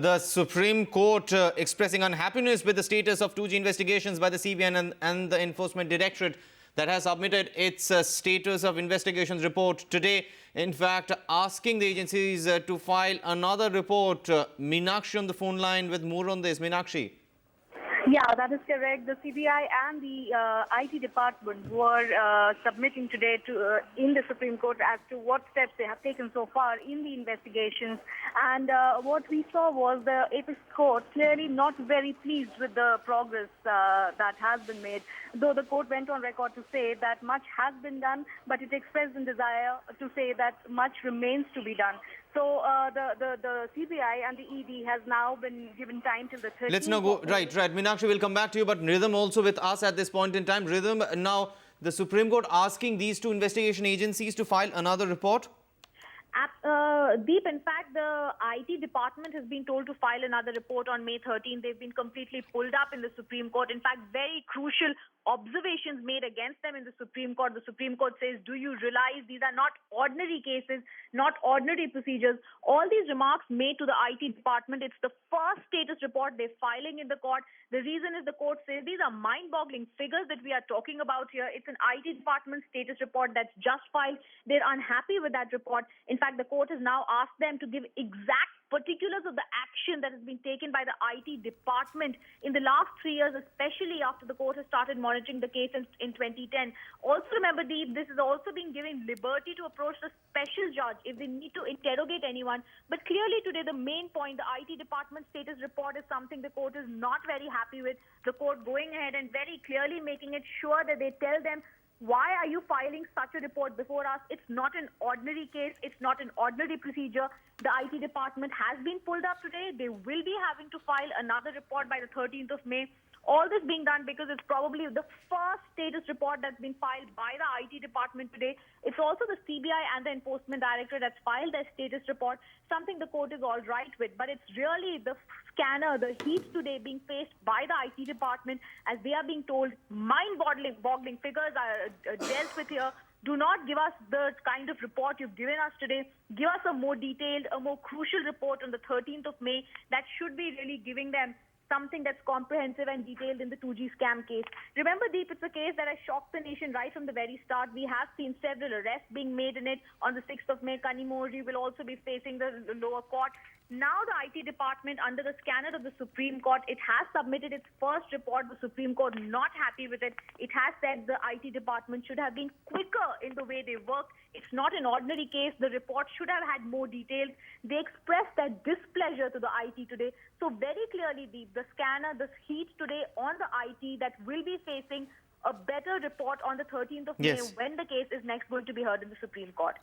The Supreme Court expressing unhappiness with the status of 2G investigations by the CBI and the Enforcement Directorate that has submitted its status of investigations report today. In fact, asking the agencies to file another report. Meenakshi on the phone line with more on this. Meenakshi. Yeah, that is correct. The CBI and the IT department were submitting today to in the Supreme Court as to what steps they have taken so far in the investigations. And what we saw was the Apex Court clearly not very pleased with the progress that has been made, though the court went on record to say that much has been done, but it expressed a desire to say that much remains to be done. So the CBI and the ED has now been given time till the 13th. Let's now go. Right. Meenakshi, will come back to you, but Rhythm also with us at this point in time. Rhythm, now the Supreme Court asking these two investigation agencies to file another report? Deep, in fact, the IT department has been told to file another report on May 13th. They've been completely pulled up in the Supreme Court. In fact, very crucial observations made against them in the Supreme Court. The Supreme Court says, do you realize these are not ordinary cases, not ordinary procedures? All these remarks made to the IT department. It's the first status report they're filing in the court. The reason is the court says these are mind-boggling figures that we are talking about here. It's an IT department status report that's just filed. They're unhappy with that report. In fact, the court has now asked them to give exact particulars of the action that has been taken by the IT department in the last 3 years, especially after the court has started monitoring the case in 2010. Also remember, Deep, this is also being given liberty to approach the special judge if they need to interrogate anyone. But clearly today, the main point, the IT department status report is something the court is not very happy with. The court going ahead and very clearly making it sure that they tell them, why are you filing such a report before us? It's not an ordinary case. It's not an ordinary procedure. The IT department has been pulled up today. They will be having to file another report by the 13th of May. All this being done because it's probably the first status report that's been filed by the IT department today. It's also the CBI and the Enforcement Directorate that's filed their status report, something the court is all right with. But it's really the scanner, the heat today being faced by the IT department as they are being told mind-boggling figures are dealt with here. Do not give us the kind of report you've given us today. Give us a more detailed, a more crucial report on the 13th of May that should be really giving them something that's comprehensive and detailed in the 2G scam case. Remember, Deep, it's a case that has shocked the nation right from the very start. We have seen several arrests being made in it. On the 6th of May, Kanimozhi will also be facing the lower court. Now the IT department, under the scanner of the Supreme Court, it has submitted its first report. The Supreme Court not happy with it. It has said the IT department should have been quicker in the way they work. It's not an ordinary case. The report should have had more details. They expressed their displeasure to the IT today. So very clearly, the scanner, the heat today on the IT that will be facing a better report on the 13th of May when the case is next going to be heard in the Supreme Court.